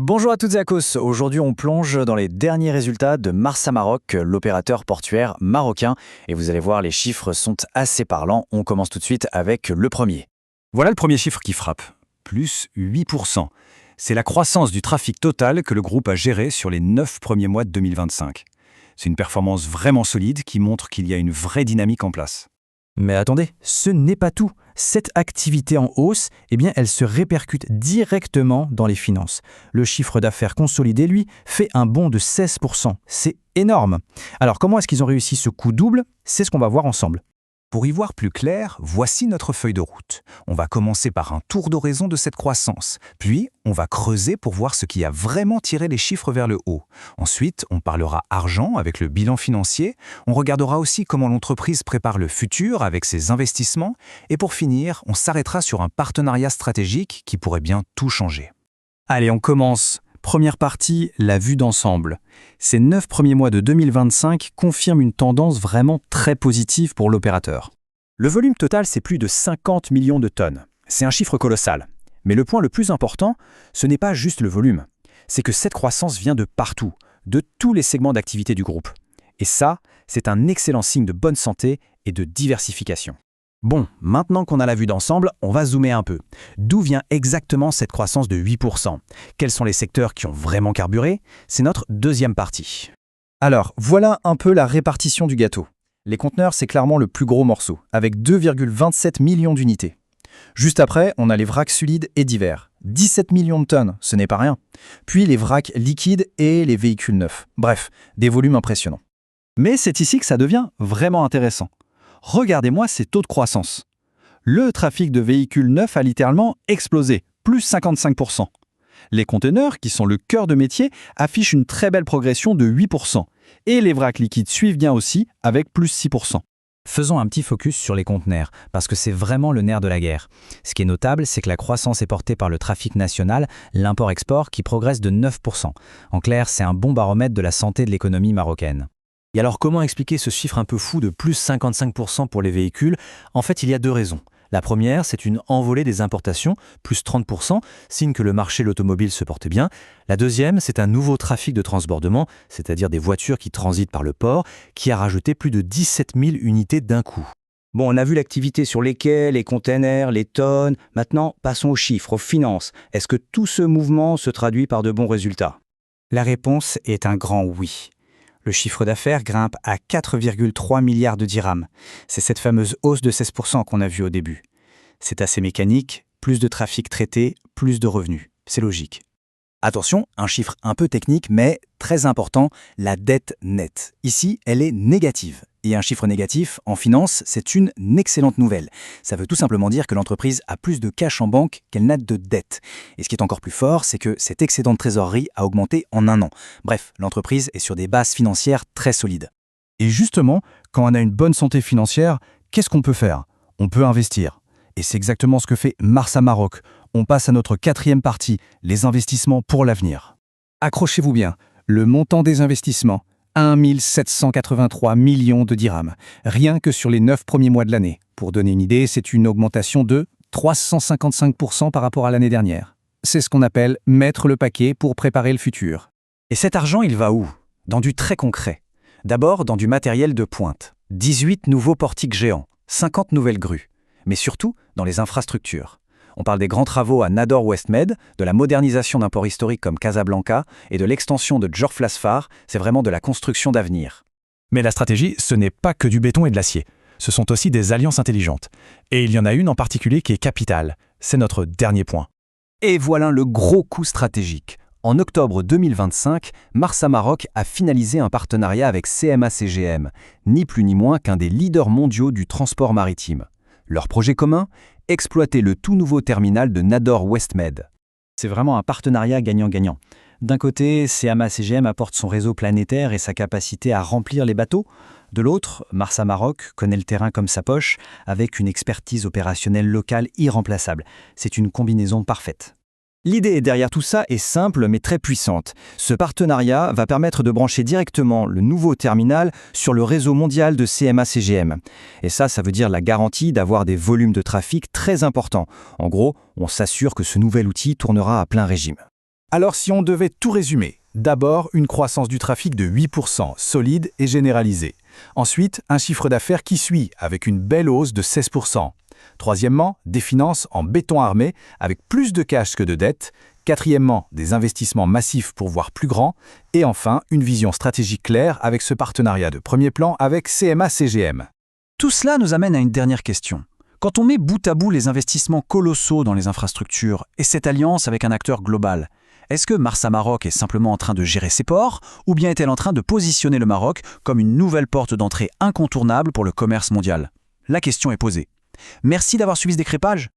Bonjour à toutes et à tous. Aujourd'hui, on plonge dans les derniers résultats de Marsa Maroc, l'opérateur portuaire marocain. Et vous allez voir, les chiffres sont assez parlants. On commence tout de suite avec le premier. Voilà le premier chiffre qui frappe, plus 8%. C'est la croissance du trafic total que le groupe a géré sur les 9 premiers mois de 2025. C'est une performance vraiment solide qui montre qu'il y a une vraie dynamique en place. Mais attendez, ce n'est pas tout. Cette activité en hausse, elle se répercute directement dans les finances. Le chiffre d'affaires consolidé, lui, fait un bond de 16%. C'est énorme. Alors comment est-ce qu'ils ont réussi ce coup double? C'est ce qu'on va voir ensemble. Pour y voir plus clair, voici notre feuille de route. On va commencer par un tour d'horizon de cette croissance. Puis, on va creuser pour voir ce qui a vraiment tiré les chiffres vers le haut. Ensuite, on parlera argent avec le bilan financier. On regardera aussi comment l'entreprise prépare le futur avec ses investissements. Et pour finir, on s'arrêtera sur un partenariat stratégique qui pourrait bien tout changer. Allez, on commence. Première partie, la vue d'ensemble. Ces 9 premiers mois de 2025 confirment une tendance vraiment très positive pour l'opérateur. Le volume total, c'est plus de 50 millions de tonnes. C'est un chiffre colossal. Mais le point le plus important, ce n'est pas juste le volume. C'est que cette croissance vient de partout, de tous les segments d'activité du groupe. Et ça, c'est un excellent signe de bonne santé et de diversification. Bon, maintenant qu'on a la vue d'ensemble, on va zoomer un peu. D'où vient exactement cette croissance de 8%? Quels sont les secteurs qui ont vraiment carburé? C'est notre deuxième partie. Alors, voilà un peu la répartition du gâteau. Les conteneurs, c'est clairement le plus gros morceau, avec 2,27 millions d'unités. Juste après, on a les vracs solides et divers. 17 millions de tonnes, ce n'est pas rien. Puis les vracs liquides et les véhicules neufs. Bref, des volumes impressionnants. Mais c'est ici que ça devient vraiment intéressant. Regardez-moi ces taux de croissance. Le trafic de véhicules neufs a littéralement explosé, plus 55%. Les conteneurs, qui sont le cœur de métier, affichent une très belle progression de 8%. Et les vracs liquides suivent bien aussi, avec plus 6%. Faisons un petit focus sur les conteneurs, parce que c'est vraiment le nerf de la guerre. Ce qui est notable, c'est que la croissance est portée par le trafic national, l'import-export, qui progresse de 9%. En clair, c'est un bon baromètre de la santé de l'économie marocaine. Et alors comment expliquer ce chiffre un peu fou de plus 55% pour les véhicules? En fait, il y a deux raisons. La première, c'est une envolée des importations, plus 30%, signe que le marché de l'automobile se porte bien. La deuxième, c'est un nouveau trafic de transbordement, c'est-à-dire des voitures qui transitent par le port, qui a rajouté plus de 17 000 unités d'un coup. Bon, on a vu l'activité sur les quais, les containers, les tonnes. Maintenant, passons aux chiffres, aux finances. Est-ce que tout ce mouvement se traduit par de bons résultats? La réponse est un grand oui. Le chiffre d'affaires grimpe à 4,3 milliards de dirhams. C'est cette fameuse hausse de 16% qu'on a vue au début. C'est assez mécanique, plus de trafic traité, plus de revenus. C'est logique. Attention, un chiffre un peu technique, mais très important, la dette nette. Ici, elle est négative. Et un chiffre négatif, en finance, c'est une excellente nouvelle. Ça veut tout simplement dire que l'entreprise a plus de cash en banque qu'elle n'a de dette. Et ce qui est encore plus fort, c'est que cet excédent de trésorerie a augmenté en un an. Bref, l'entreprise est sur des bases financières très solides. Et justement, quand on a une bonne santé financière, qu'est-ce qu'on peut faire? On peut investir. Et c'est exactement ce que fait Marsa Maroc. On passe à notre quatrième partie, les investissements pour l'avenir. Accrochez-vous bien, le montant des investissements, 1 783 millions de dirhams, rien que sur les 9 premiers mois de l'année. Pour donner une idée, c'est une augmentation de 355% par rapport à l'année dernière. C'est ce qu'on appelle mettre le paquet pour préparer le futur. Et cet argent, il va où? Dans du très concret. D'abord, dans du matériel de pointe. 18 nouveaux portiques géants, 50 nouvelles grues. Mais surtout, dans les infrastructures. On parle des grands travaux à Nador West Med, de la modernisation d'un port historique comme Casablanca et de l'extension de Djorf Lasfar, c'est vraiment de la construction d'avenir. Mais la stratégie, ce n'est pas que du béton et de l'acier. Ce sont aussi des alliances intelligentes. Et il y en a une en particulier qui est capitale. C'est notre dernier point. Et voilà le gros coup stratégique. En octobre 2025, Marsa Maroc a finalisé un partenariat avec CMA-CGM, ni plus ni moins qu'un des leaders mondiaux du transport maritime. Leur projet commun? Exploiter le tout nouveau terminal de Nador West Med. C'est vraiment un partenariat gagnant-gagnant. D'un côté, CMA-CGM apporte son réseau planétaire et sa capacité à remplir les bateaux. De l'autre, Marsa Maroc connaît le terrain comme sa poche, avec une expertise opérationnelle locale irremplaçable. C'est une combinaison parfaite. L'idée derrière tout ça est simple mais très puissante. Ce partenariat va permettre de brancher directement le nouveau terminal sur le réseau mondial de CMA-CGM. Et ça veut dire la garantie d'avoir des volumes de trafic très importants. En gros, on s'assure que ce nouvel outil tournera à plein régime. Alors si on devait tout résumer, d'abord une croissance du trafic de 8%, solide et généralisée. Ensuite, un chiffre d'affaires qui suit, avec une belle hausse de 16%. Troisièmement, des finances en béton armé, avec plus de cash que de dettes. Quatrièmement, des investissements massifs pour voir plus grand. Et enfin, une vision stratégique claire avec ce partenariat de premier plan avec CMA-CGM. Tout cela nous amène à une dernière question. Quand on met bout à bout les investissements colossaux dans les infrastructures et cette alliance avec un acteur global, est-ce que Marsa Maroc est simplement en train de gérer ses ports ou bien est-elle en train de positionner le Maroc comme une nouvelle porte d'entrée incontournable pour le commerce mondial? La question est posée. Merci d'avoir suivi ce décryptage.